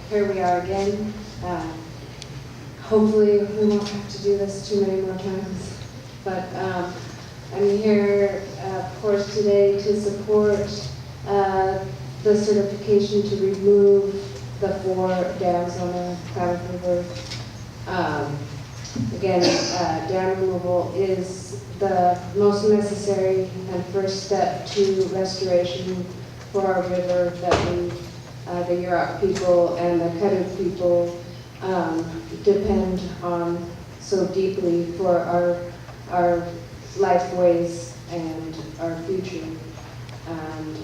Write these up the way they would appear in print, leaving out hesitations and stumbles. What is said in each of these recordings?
here we are again. Hopefully we won't have to do this too many more times. But I'm here, of course, today to support the certification to remove the 4 dams on the Klamath River. Again, dam removal is the most necessary and first step to restoration for our river that we, the Yurok people and the Kaduk people, depend on so deeply for our lifeways and our future. And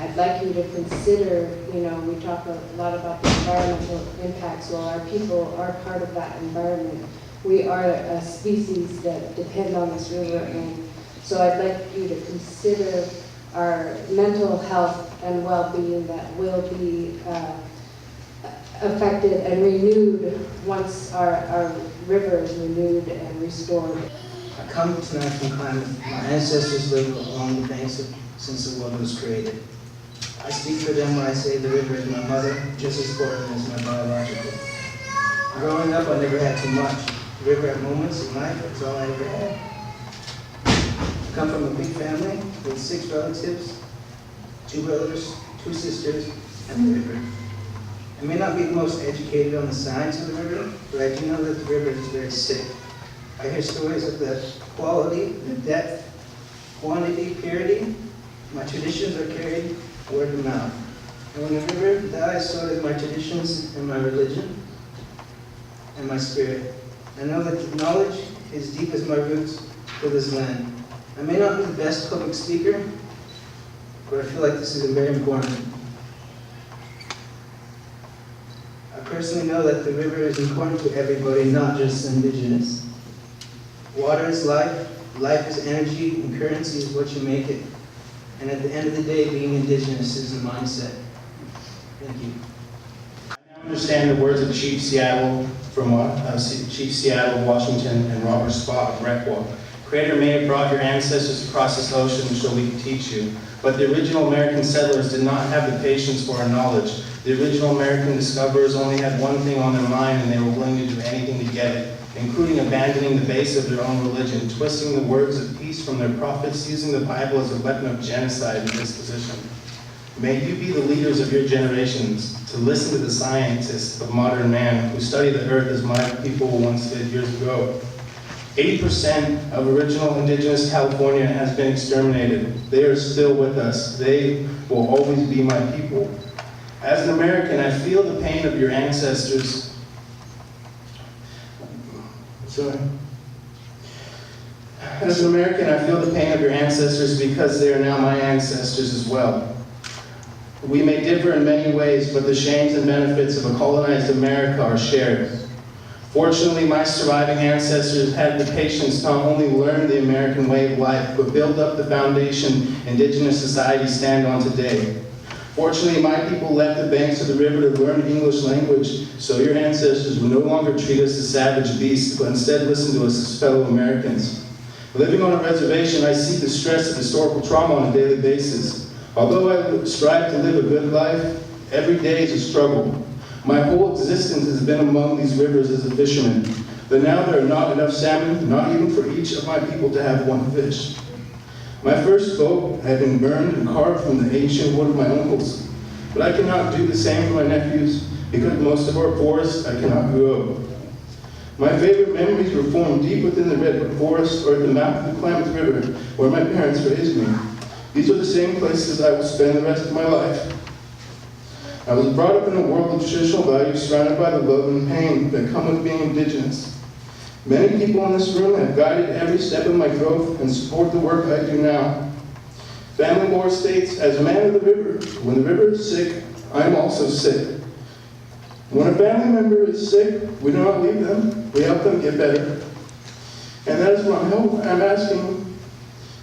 I'd like you to consider, we talk a lot about the environmental impacts. Well, our people are part of that environment. We are a species that depend on this river, and so I'd like you to consider our mental health and well-being that will be affected and renewed once our river is renewed and restored. I come tonight from Klamath. My ancestors lived along the banks since the world was created. I speak for them when I say the river is my mother, just as important as my biological. Growing up, I never had too much. The river at moments in life, that's all I ever had. I come from a big family with 6 relatives, 2 brothers, 2 sisters, and the river. I may not be the most educated on the science of the river, but I do know that the river is very sick. I hear stories of the quality, the depth, quantity, purity. My traditions are carried word of mouth. And when the river dies, so does my traditions and my religion and my spirit. I know that the knowledge is deep as my roots to this land. I may not be the best public speaker, but I feel like this is very important. I personally know that the river is important to everybody, not just indigenous. Water is life, life is energy, and currency is what you make it. And at the end of the day, being indigenous is a mindset. Thank you. I now understand the words of Chief Seattle Chief Seattle, Washington, and Robert Spot of Recwa. Creator may have brought your ancestors across this ocean so we could teach you, but the original American settlers did not have the patience for our knowledge. The original American discoverers only had one thing on their mind, and they were willing to do anything to get it, including abandoning the base of their own religion, twisting the words of peace from their prophets, using the Bible as a weapon of genocide and disposition. May you be the leaders of your generations, to listen to the scientists of modern man who study the earth as my people once did years ago. 80% of original indigenous California has been exterminated. They are still with us. They will always be my people. As an American, I feel the pain of your ancestors. As an American, I feel the pain of your ancestors because they are now my ancestors as well. We may differ in many ways, but the shames and benefits of a colonized America are shared. Fortunately, my surviving ancestors had the patience to not only learn the American way of life, but build up the foundation indigenous societies stand on today. Fortunately, my people left the banks of the river to learn English language, so your ancestors would no longer treat us as savage beasts, but instead listen to us as fellow Americans. Living on a reservation, I see the stress of historical trauma on a daily basis. Although I strive to live a good life, every day is a struggle. My whole existence has been among these rivers as a fisherman, but now there are not enough salmon, not even for each of my people to have one fish. My first boat had been burned and carved from the ancient wood of my uncles, but I cannot do the same for my nephews because most of our forests I cannot grow. My favorite memories were formed deep within the redwood forest or at the mouth of the Klamath River, where my parents raised me. These are the same places I will spend the rest of my life. I was brought up in a world of traditional values surrounded by the love and pain that come with being indigenous. Many people in this room have guided every step of my growth and support the work I do now. Family lore states, as a man of the river, when the river is sick, I am also sick. When a family member is sick, we do not leave them, we help them get better. And that is what I'm asking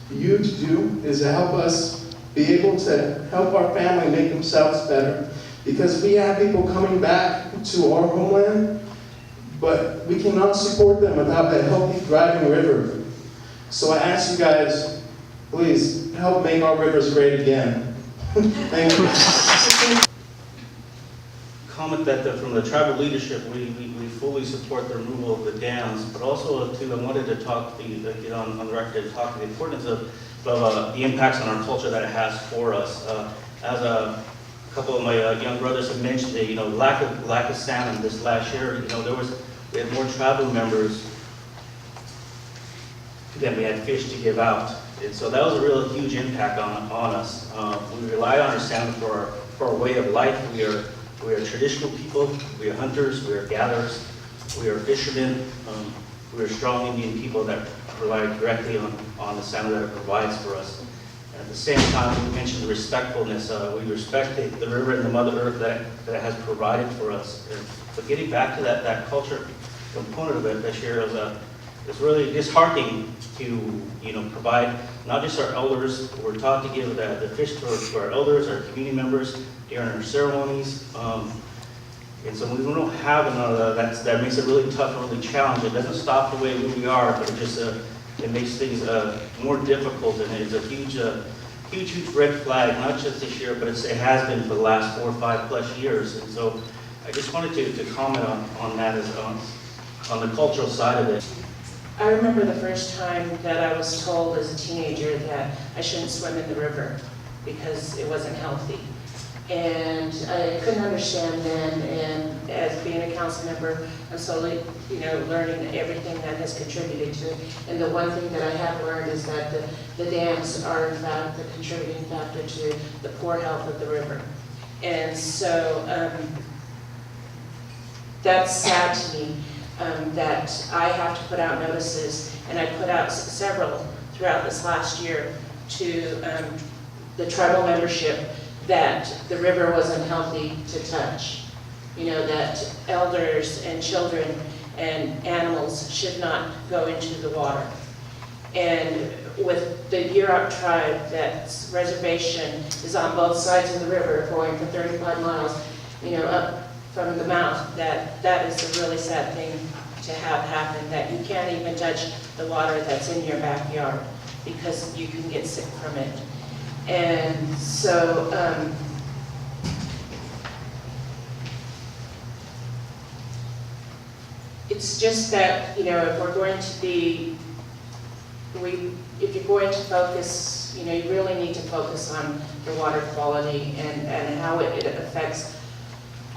you to do, is to help us be able to help our family make themselves better. Because we have people coming back to our homeland, but we cannot support them without a healthy, thriving river. So I ask you guys, please help make our rivers great again. Thank you. comment that from the tribal leadership, we fully support the removal of the dams, but also too, I wanted to talk, get on the record to talk the importance of the impacts on our culture that it has for us. As a couple of my young brothers have mentioned, lack of salmon this last year. We had more tribal members than we had fish to give out, and so that was a real huge impact on us. We rely on our salmon for our way of life. We are traditional people. We are hunters. We are gatherers. We are fishermen. We are strong Indian people that rely directly on the salmon that it provides for us. And at the same time, we mentioned the respectfulness. We respect the river and the Mother Earth that it has provided for us. But getting back to that culture component of it this year is really disheartening to provide not just our elders. We're taught to give the fish to our elders, our community members during our ceremonies. And so when we don't have none of that makes it really tough and really challenging. It doesn't stop the way we are, but it makes things more difficult, and it's a huge red flag, not just this year, but it has been for the last 4 or 5 plus years. And so I just wanted to comment on that on the cultural side of it. I remember the first time that I was told as a teenager that I shouldn't swim in the river because it wasn't healthy. And I couldn't understand then, and as being a council member, I'm slowly, learning everything that has contributed to it. And the one thing that I have learned is that the dams are in fact the contributing factor to the poor health of the river. And so that's sad to me. That I have to put out notices, and I put out several throughout this last year to the tribal membership that the river wasn't healthy to touch. That elders and children and animals should not go into the water. And with the Yurok tribe, that reservation is on both sides of the river, going for 35 miles, up from the mouth, that is a really sad thing to have happen, that you can't even touch the water that's in your backyard because you can get sick from it. And so it's just that, if we're going to be, if you're going to focus, you really need to focus on the water quality and how it affects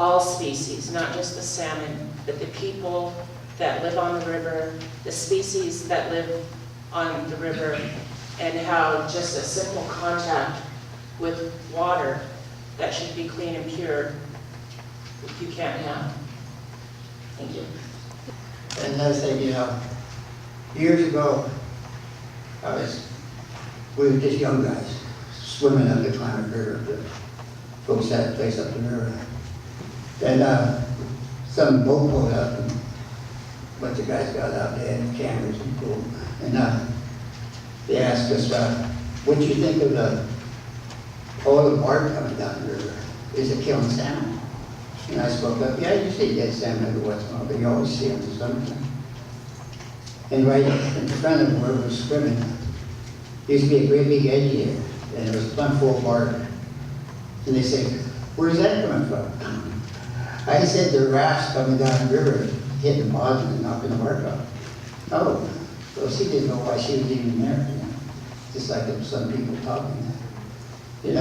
all species, not just the salmon, but the people that live on the river, the species that live on the river, and how just a simple contact with water that should be clean and pure, you can't have. Thank you. And another thing, years ago, we were just young guys swimming up the Klamath River. The folks had a place up the river. And some boat pulled up, and a bunch of guys got out there and cameras and cool. And they asked us, what do you think of all the bark coming down the river? Is it killing salmon? And I spoke up, yeah, you see dead salmon every once in a while, but you always see them in the summertime. And right in front of where we were swimming, there used to be a great big edge here, and it was plentiful of bark. And they said, where's that coming from? I said the rafts coming down the river, hitting the bottom and knocking the bark off. Oh, so she didn't know why she was even there, just like some people talking. And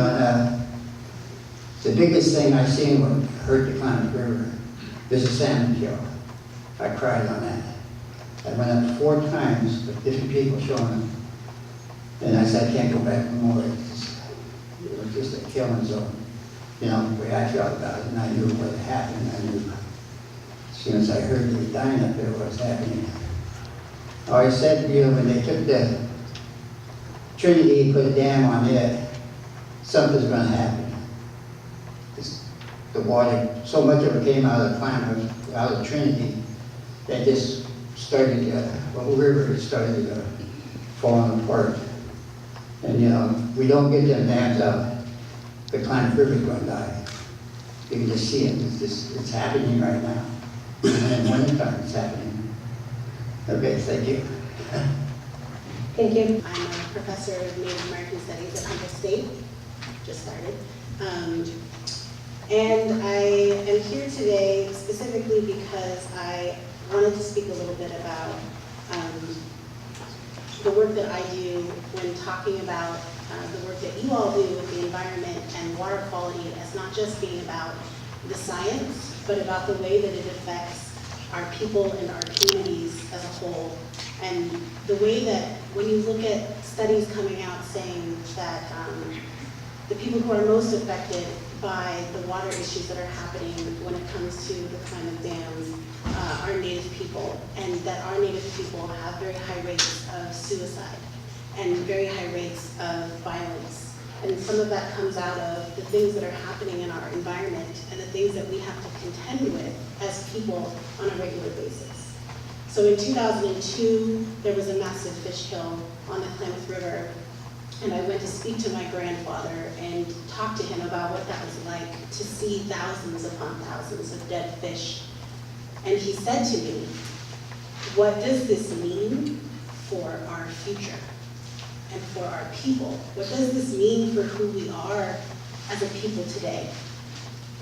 the biggest thing I seen when hurt the Klamath River is a salmon kill. I cried on that. I went up 4 times with different people showing them. And I said, I can't go back no more. It was just a killing zone. The way I felt about it, and I knew what had happened. I knew as soon as I heard he was dying up there what was happening. I said, when they took the Trinity and put a dam on it, something's going to happen. The water, so much of it came out of the Klamath, out of Trinity, that just started, the whole river started falling apart. And we don't get them dams out, the Klamath River is going to die. You can just see it. It's happening right now. And in wintertime, it's happening. Okay, thank you. Thank you. I'm a professor of Native American Studies at Humboldt State, just started. And I am here today specifically because I wanted to speak a little bit about the work that I do when talking about the work that you all do with the environment and water quality as not just being about the science, but about the way that it affects our people and our communities as a whole. And the way that when you look at studies coming out saying that the people who are most affected by the water issues that are happening when it comes to the Klamath dams are Native people, and that our Native people have very high rates of suicide and very high rates of violence. And some of that comes out of the things that are happening in our environment and the things that we have to contend with as people on a regular basis. So in 2002, there was a massive fish kill on the Klamath River, and I went to speak to my grandfather and talk to him about what that was like to see thousands upon thousands of dead fish. And he said to me, what does this mean for our future and for our people? What does this mean for who we are as a people today?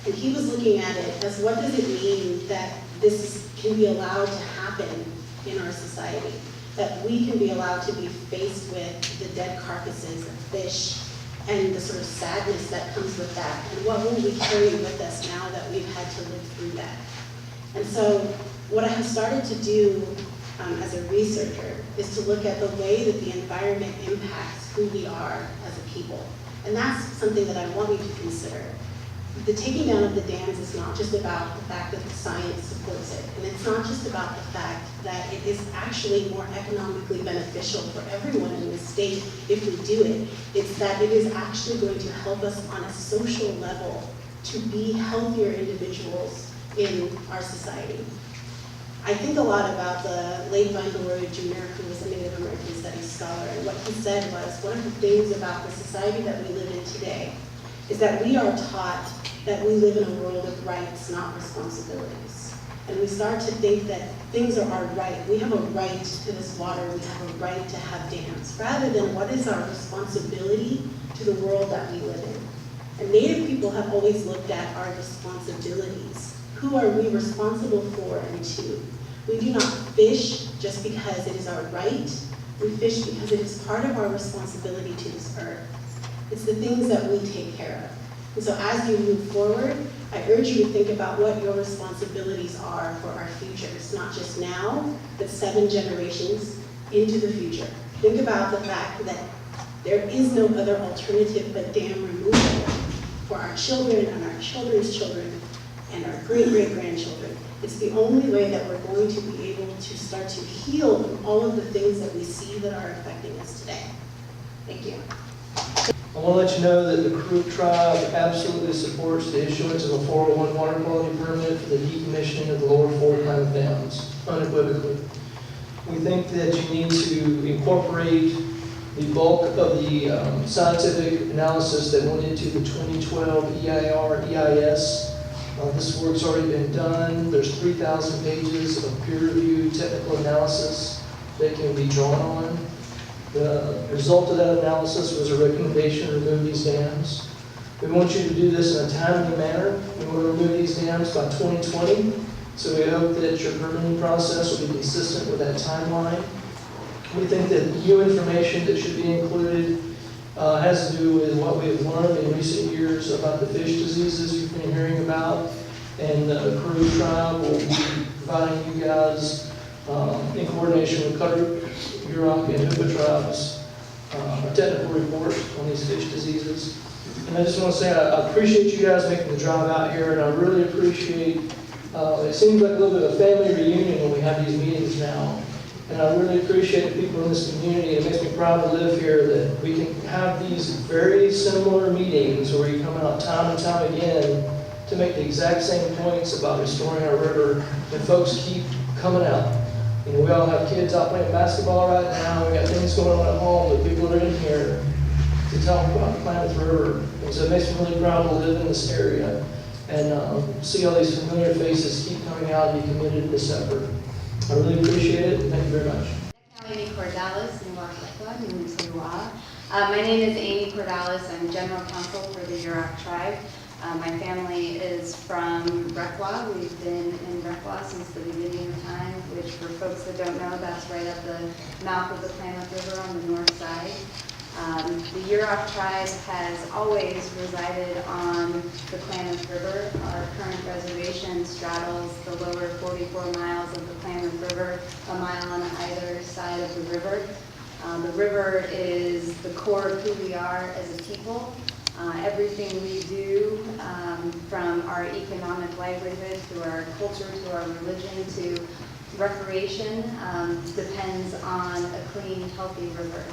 And he was looking at it as, what does it mean that this can be allowed to happen in our society? That we can be allowed to be faced with the dead carcasses of fish and the sort of sadness that comes with that. And what will we carry with us now that we've had to live through that? And so what I have started to do as a researcher is to look at the way that the environment impacts who we are as a people. And that's something that I want you to consider. The taking down of the dams is not just about the fact that the science supports it, and it's not just about the fact that it is actually more economically beneficial for everyone in the state if we do it. It's that it is actually going to help us on a social level to be healthier individuals in our society. I think a lot about the late Vine Laureate Jr., who was a Native American Studies scholar, and what he said was, one of the things about the society that we live in today is that we are taught that we live in a world of rights, not responsibilities. And we start to think that things are our right. We have a right to this water. We have a right to have dams, rather than what is our responsibility to the world that we live in. And Native people have always looked at our responsibilities. Who are we responsible for and to? We do not fish just because it is our right. We fish because it is part of our responsibility to this earth. It's the things that we take care of. And so as you move forward, I urge you to think about what your responsibilities are for our future. It's not just now, but 7 generations into the future. Think about the fact that there is no other alternative but dam removal for our children and our children's children and our great-great-grandchildren. It's the only way that we're going to be able to start to heal from all of the things that we see that are affecting us today. Thank you. I want to let you know that the Karuk tribe absolutely supports the issuance of a 401 water quality permit for the decommissioning of the lower 4 Klamath dams, unequivocally. We think that you need to incorporate the bulk of the scientific analysis that went into the 2012 EIR, EIS. This work's already been done. There's 3,000 pages of peer-reviewed technical analysis that can be drawn on. The result of that analysis was a recommendation to remove these dams. We want you to do this in a timely manner. We want to remove these dams by 2020, so we hope that your permitting process will be consistent with that timeline. We think that new information that should be included has to do with what we have learned in recent years about the fish diseases you've been hearing about, and the Karuk tribe will be providing you guys, in coordination with Karuk, Yurok, and NEPA tribes, a technical report on these fish diseases. And I just want to say I appreciate you guys making the drive out here, and I really appreciate, it seems like a little bit of a family reunion when we have these meetings now. And I really appreciate the people in this community. It makes me proud to live here that we can have these very similar meetings where you come out time and time again to make the exact same points about restoring our river, and folks keep coming out. You know, we all have kids out playing basketball right now. We got things going on at home, but people are in here to tell them about the Klamath River. And so it makes me really proud to live in this area and see all these familiar faces keep coming out and be committed to this effort. I really appreciate it, and thank you very much. My name is Amy Cordalis. I'm General Counsel for the Yurok tribe. My family is from Requa. We've been in Requa since the beginning of time, which for folks that don't know, that's right up the mouth of the Klamath River on the north side. The Yurok tribe has always resided on the Klamath River. Our current reservation straddles the lower 44 miles of the Klamath River, a mile on either side of the river. The river is the core of who we are as a people. Everything we do, from our economic livelihood to our culture to our religion to recreation, depends on a clean, healthy river.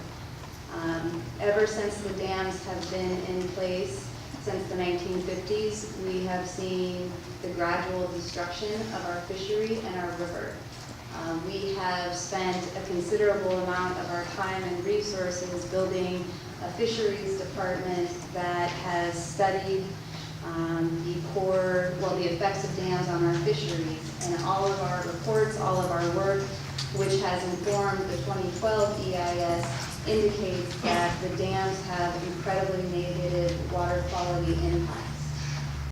Ever since the dams have been in place since the 1950s, we have seen the gradual destruction of our fishery and our river. We have spent a considerable amount of our time and resources building a fisheries department that has studied the effects of dams on our fisheries. And all of our reports, all of our work, which has informed the 2012 EIS, indicates that the dams have incredibly negative water quality impacts.